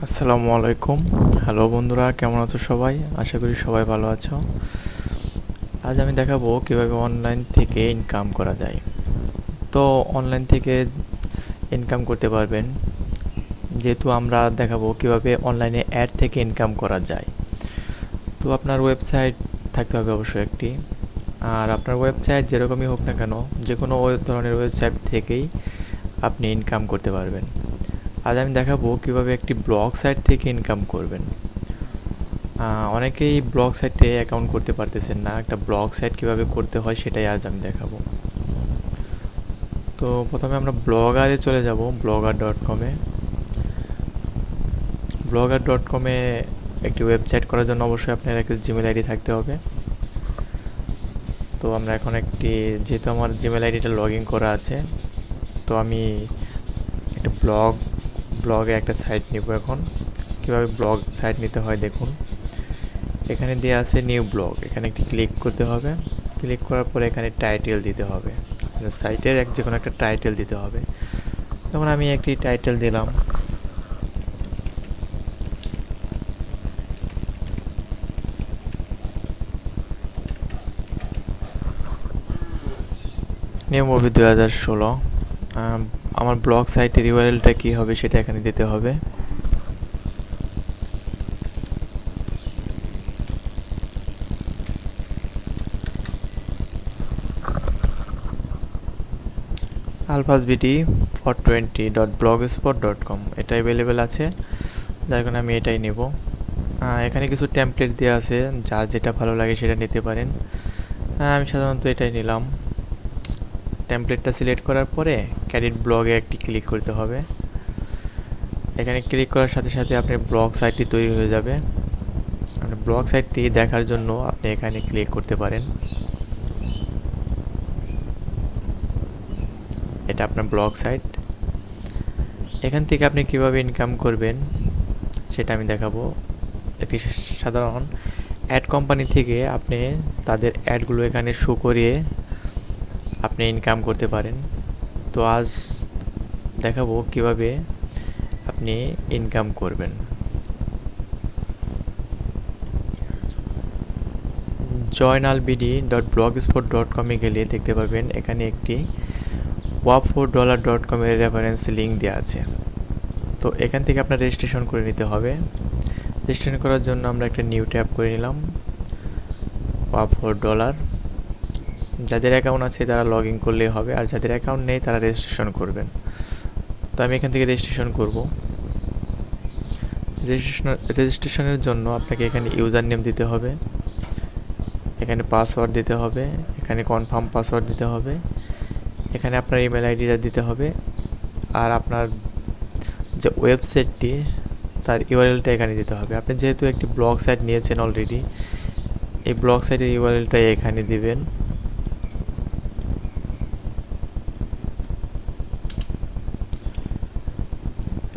আসসালামু আলাইকুম। হ্যালো বন্ধুরা, কেমন আছো সবাই? আশা করি সবাই ভালো আছো। আজ আমি দেখাবো কিভাবে অনলাইন থেকে ইনকাম করা যায়। তো অনলাইন থেকে ইনকাম করতে পারবেন, যেহেতু আমরা দেখাবো কিভাবে অনলাইনে অ্যাড থেকে ইনকাম করা যায়। তো আপনার ওয়েবসাইট থাকতে হবে অবশ্যই একটি। আর আপনার ওয়েবসাইট যেরকমই হোক না কেন, যে কোনো ধরনের ওয়েবসাইট থেকেই আপনি ইনকাম করতে পারবেন। আজ আমি দেখাবো কিভাবে একটি ব্লগ সাইট থেকে ইনকাম করবেন। অনেকেই ব্লগ সাইটে অ্যাকাউন্ট করতে পারতেছেন না। একটা ব্লগ সাইট কিভাবে করতে হয় সেটাই আজ আমি দেখাবো। তো প্রথমে আমরা ব্লগারে চলে যাব, blogger.com-এ। blogger.com-এ একটি ওয়েবসাইট করার জন্য অবশ্যই আপনার একটা জিমেল আইডি থাকতে হবে। তো আমরা এখন যেহেতু আমার জিমেল আইডিটা লগ ইন করা আছে, তো আমি একটা ব্লগে একটা সাইট নিব। এখন কিভাবে ব্লগ সাইট নিতে হয় দেখুন। এখানে দেওয়া আছে নিউ ব্লগ, এখানে একটি ক্লিক করতে হবে। ক্লিক করার পরে এখানে টাইটেল দিতে হবে, সাইটের যে কোনো একটা টাইটেল দিতে হবে। যেমন আমি একটি টাইটেল দিলাম, নিউ মুভি 2016। আমার ব্লগ সাইটের ইউআরএলটা কী হবে সেটা এখানে দিতে হবে। alphasbd420.blogspot.com এটা অ্যাভেলেবেল আছে, যার কারণে আমি এটাই নেব। এখানে কিছু টেমপ্লেট দেওয়া আছে, যার যেটা ভালো লাগে সেটা নিতে পারেন। আমি সাধারণত এটাই নিলাম। টেমপ্লেটটা সিলেক্ট করার পরে ক্যারিট ব্লগে একটি ক্লিক করতে হবে। এখানে ক্লিক করার সাথে সাথে আপনার ব্লগ সাইটটি তৈরি হয়ে যাবে। ব্লগ সাইটটি দেখার জন্য আপনি এখানে ক্লিক করতে পারেন। এটা আপনার ব্লগ সাইট। এখান থেকে আপনি কিভাবে ইনকাম করবেন সেটা আমি দেখাবো। একটি সাধারণ অ্যাড কোম্পানি থেকে আপনি তাদের অ্যাডগুলো এখানে শো করিয়ে আপনি ইনকাম করতে পারেন। তো আজ দেখাবো কিভাবে আপনি ইনকাম করবেন। joinalbd.blogspot.com-এ গেলে দেখতে পাবেন এখানে একটি wap4dollar.com-এর রেফারেন্স লিঙ্ক দেওয়া আছে। তো এখান থেকে আপনার রেজিস্ট্রেশন করে নিতে হবে। রেজিস্ট্রেশন করার জন্য আমরা একটা নিউ ট্যাব করে নিলাম, wap4dollar। যাদের অ্যাকাউন্ট আছে তারা লগ ইন করলেই হবে, আর যাদের অ্যাকাউন্ট নেই তারা রেজিস্ট্রেশন করবেন। তো আমি এখান থেকে রেজিস্ট্রেশন করব। রেজিস্ট্রেশনের জন্য আপনাকে এখানে ইউজার নেম দিতে হবে, এখানে পাসওয়ার্ড দিতে হবে, এখানে কনফার্ম পাসওয়ার্ড দিতে হবে, এখানে আপনার ইমেল আইডিটা দিতে হবে, আর আপনার যে ওয়েবসাইটটি তার ইউআরএলটা এখানে দিতে হবে। আপনি যেহেতু একটি ব্লগ সাইট নিয়েছেন অলরেডি, এই ব্লগ সাইটের ইউআরএলটা এখানে দিবেন।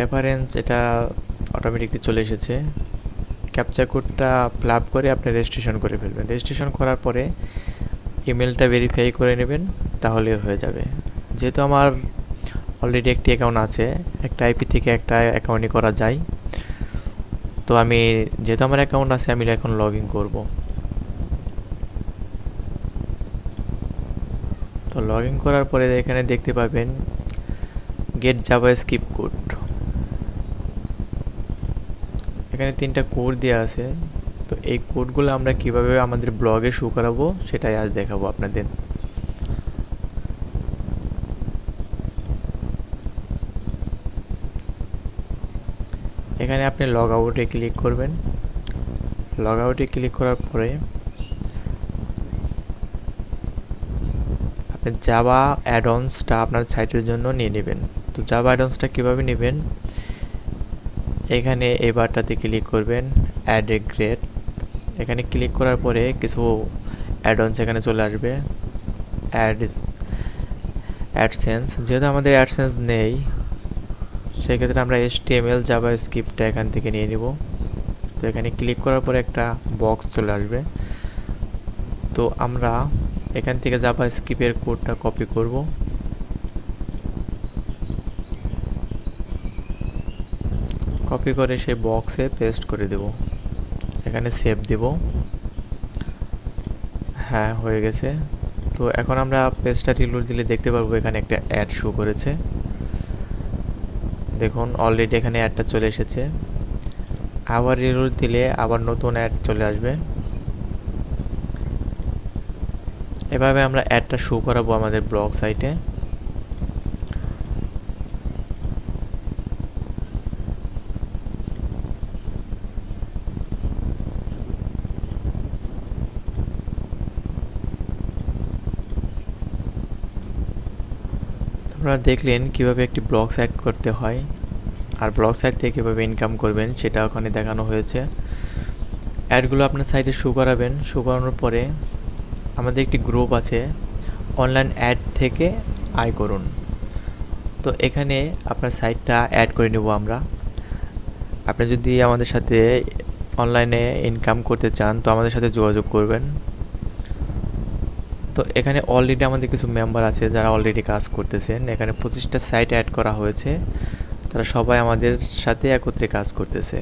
রেফারেন্স এটা অটোমেটিকলি চলে এসেছে। ক্যাপচা কোডটা ফিল আপ করে আপনি রেজিস্ট্রেশন করে ফেলবেন। রেজিস্ট্রেশন করার পরে ইমেলটা ভেরিফাই করে নেবেন, তাহলে হয়ে যাবে। যেহেতু আমার অলরেডি একটি অ্যাকাউন্ট আছে, একটা আইপি থেকে একটা অ্যাকাউন্টই করা যায়। তো যেহেতু আমার অ্যাকাউন্ট আছে, আমি এখন লগ ইন করবো। তো লগ ইন করার পরে এখানে দেখতে পাবেন গেট জাভাস্ক্রিপ্ট কোড। এখানে 3টা কোড দেওয়া আছে। তো এই কোডগুলো আমরা কিভাবে আমাদের ব্লগে শো করাবো সেটাই আজ দেখাবো আপনাদের। এখানে আপনি লগ আউটে ক্লিক করবেন। লগ আউটে ক্লিক করার পরে আপনি জাভা অ্যাডঅনসটা আপনার সাইটের জন্য নিয়ে নেবেন। তো জাভা অ্যাডঅনসটা কীভাবে নেবেন, এখানে এই বারটাতে ক্লিক করবেন, অ্যাড এ গ্রেড। এখানে ক্লিক করার পরে কিছু অ্যাডঅনস এখানে চলে আসবে। অ্যাডসেন্স, যেহেতু আমাদের অ্যাডসেন্স নেই সেক্ষেত্রে আমরা HTML জাভাস্ক্রিপ্টটা এখান থেকে নিয়ে নিব। তো এখানে ক্লিক করার পরে একটা বক্স চলে আসবে। তো আমরা এখান থেকে জাভাস্ক্রিপ্টের কোডটা কপি করব। কপি করে সেই বক্সে পেস্ট করে দেব। এখানে সেভ দেব। হ্যাঁ, হয়ে গেছে। তো এখন আমরা পেজটা রিলোড দিলে দেখতে পারবো এখানে একটা অ্যাড শো করেছে। দেখুন অলরেডি এখানে অ্যাডটা চলে এসেছে। আবার রিলোড দিলে আবার নতুন অ্যাড চলে আসবে। এভাবে আমরা অ্যাডটা শো করাবো আমাদের ব্লগ সাইটে। আপনারা দেখলেন কিভাবে একটি ব্লগ সাইট করতে হয়, আর ব্লগ সাইট থেকে কীভাবে ইনকাম করবেন সেটা ওখানে দেখানো হয়েছে। অ্যাডগুলো আপনার সাইটে শো করাবেন। শো করানোর পরে আমাদের একটি গ্রুপ আছে, অনলাইন অ্যাড থেকে আয় করুন। তো এখানে আপনার সাইটটা অ্যাড করে নেব আমরা। আপনি যদি আমাদের সাথে অনলাইনে ইনকাম করতে চান তো আমাদের সাথে যোগাযোগ করবেন। তো এখানে অলরেডি আমাদের কিছু মেম্বার আছে যারা অলরেডি কাজ করতেছেন। এখানে 25টা সাইট অ্যাড করা হয়েছে, তারা সবাই আমাদের সাথে একত্রে কাজ করতেছে।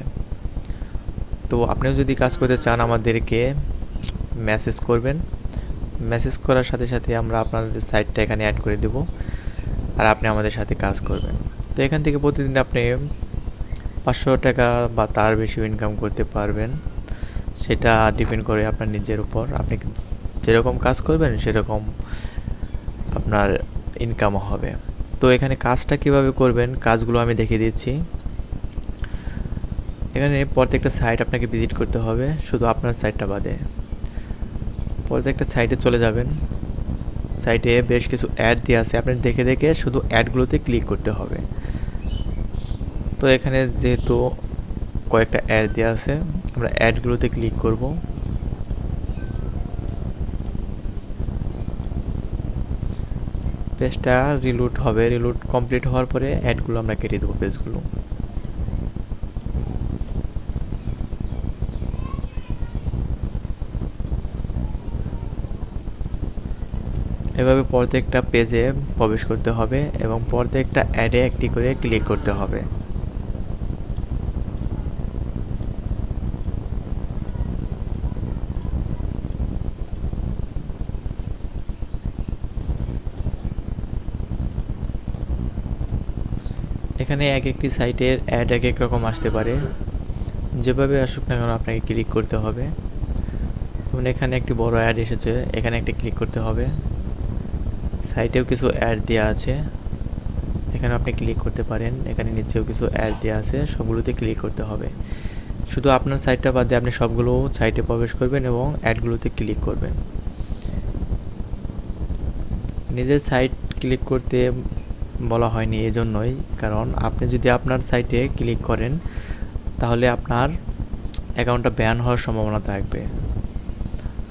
তো আপনিও যদি কাজ করতে চান আমাদেরকে মেসেজ করবেন। মেসেজ করার সাথে সাথে আমরা আপনাদের সাইটটা এখানে অ্যাড করে দেব, আর আপনি আমাদের সাথে কাজ করবেন। তো এখান থেকে প্রতিদিন আপনি 500 টাকা বা তার বেশি ইনকাম করতে পারবেন। সেটা ডিপেন্ড করে আপনার নিজের উপর। আপনি যেরকম কাজ করবেন সেরকম আপনার ইনকামও হবে। তো এখানে কাজটা কিভাবে করবেন কাজগুলো আমি দেখিয়ে দিচ্ছি। এখানে প্রত্যেকটা সাইট আপনাকে ভিজিট করতে হবে, শুধু আপনার সাইটটা বাদে। প্রত্যেকটা সাইটে চলে যাবেন। সাইটে বেশ কিছু অ্যাড দেওয়া আছে, আপনি দেখে দেখে শুধু অ্যাডগুলোতে ক্লিক করতে হবে। তো এখানে যেহেতু কয়েকটা অ্যাড দেওয়া আছে, আমরা অ্যাডগুলোতে ক্লিক করব। পেজটা রিলোড হবে। রিলোড কমপ্লিট হওয়ার পরে অ্যাডগুলো আমরা কেটে দেবো পেজগুলো। এভাবে প্রত্যেকটা পেজে প্রবেশ করতে হবে এবং প্রত্যেকটা অ্যাডে একটি করে ক্লিক করতে হবে। এখানে এক একটি সাইটের অ্যাড এক এক রকম আসতে পারে, যেভাবে আসুক না কেন আপনাকে ক্লিক করতে হবে। যেমন এখানে একটি বড় অ্যাড এসেছে, এখানে একটা ক্লিক করতে হবে। সাইটেও কিছু অ্যাড দেওয়া আছে, এখানে আপনি ক্লিক করতে পারেন। এখানে নিচেও কিছু অ্যাড দেওয়া আছে, সবগুলোতে ক্লিক করতে হবে। শুধু আপনার সাইটটা বাদ দিয়ে আপনি সবগুলো সাইটে প্রবেশ করবেন এবং অ্যাডগুলোতে ক্লিক করবেন। নিজের সাইট ক্লিক করতে বলা হয়নি এজন্যই, কারণ আপনি যদি আপনার সাইটে ক্লিক করেন তাহলে আপনার অ্যাকাউন্টটা ব্যান হওয়ার সম্ভাবনা থাকবে।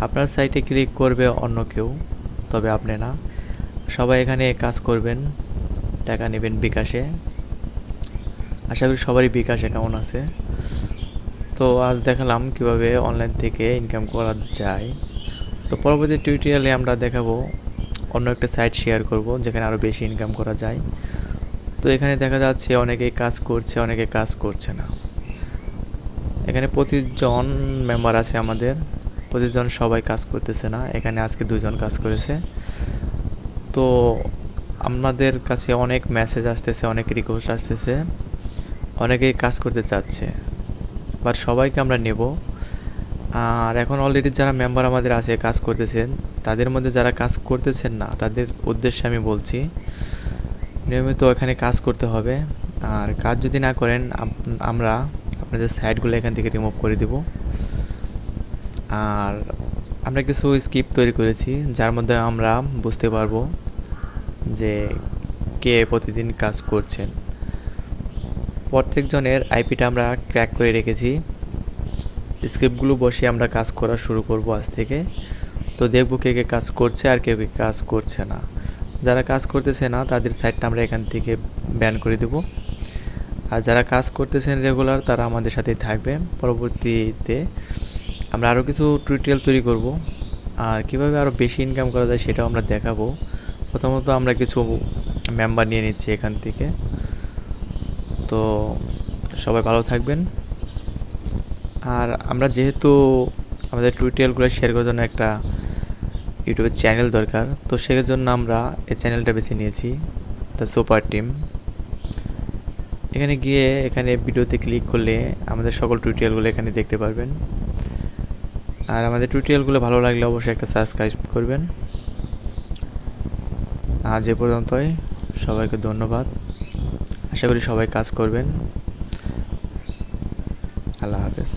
আপনার সাইটে ক্লিক করবে অন্য কেউ, তবে আপনি না। সবাই এখানে কাজ করবেন, টাকা নেবেন বিকাশে। আশা করি সবারই বিকাশ অ্যাকাউন্ট আছে। তো আজ দেখালাম কিভাবে অনলাইন থেকে ইনকাম করা যায়। তো পরবর্তী টিউটোরিয়ালে আমরা দেখাবো অন্য একটা সাইট শেয়ার করব যেখানে আরও বেশি ইনকাম করা যায়। তো এখানে দেখা যাচ্ছে অনেকেই কাজ করছে, অনেকে কাজ করছে না। এখানে 25 জন মেম্বার আছে আমাদের, 25 জন সবাই কাজ করতেছে না। এখানে আজকে 2 জন কাজ করেছে। তো আমাদের কাছে অনেক মেসেজ আসতেছে, অনেক রিকোয়েস্ট আসতেছে, অনেকেই কাজ করতে চাচ্ছে, বাট সবাইকে আমরা নেব। আর এখন অলরেডি যারা মেম্বার আমাদের আছে কাজ করতেছেন, তাদের মধ্যে যারা কাজ করতেছেন না তাদের উদ্দেশ্যে আমি বলছি, নিয়মিত এখানে কাজ করতে হবে। আর কাজ যদি না করেন আমরা আপনাদের সাইটগুলো এখান থেকে রিমুভ করে দেব। আর আমরা কিছু স্ক্রিপ্ট তৈরি করেছি যার মধ্যে আমরা বুঝতে পারবো যে কে প্রতিদিন কাজ করছেন। প্রত্যেকজনের আইপিটা আমরা ক্র্যাক করে রেখেছি। স্ক্রিপ্টগুলো বসে আমরা কাজ করা শুরু করব আজ থেকে। তো দেখব কে কে কাজ করছে আর কে কে কাজ করছে না। যারা কাজ করতেছে না তাদের সাইটটা আমরা এখান থেকে ব্যান করে দেব। আর যারা কাজ করতেছেন রেগুলার তারা আমাদের সাথেই থাকবে। পরবর্তীতে আমরা আরও কিছু টিউটোরিয়াল তৈরি করব, আর কীভাবে আরও বেশি ইনকাম করা যায় সেটাও আমরা দেখাবো। প্রথমত আমরা কিছু মেম্বার নিয়ে নিচ্ছি এখান থেকে। তো সবাই ভালো থাকবেন। আর আমরা যেহেতু আমাদের টিউটোরিয়ালগুলো শেয়ার করার জন্য একটা ইউটিউবের চ্যানেল দরকার, তো সেজন্য আমরা এই চ্যানেলটা বেছে নিয়েছি, দ্য সুপার টিম। এখানে গিয়ে এখানে ভিডিওতে ক্লিক করলে আমাদের সকল টিউটোরিয়ালগুলো এখানে দেখতে পারবেন। আর আমাদের টিউটোরিয়ালগুলো ভালো লাগলে অবশ্যই একটা সাবস্ক্রাইব করবেন। আজ এ পর্যন্তই, সবাইকে ধন্যবাদ। আশা করি সবাই কাজ করবেন। আল্লাহ হাফেজ।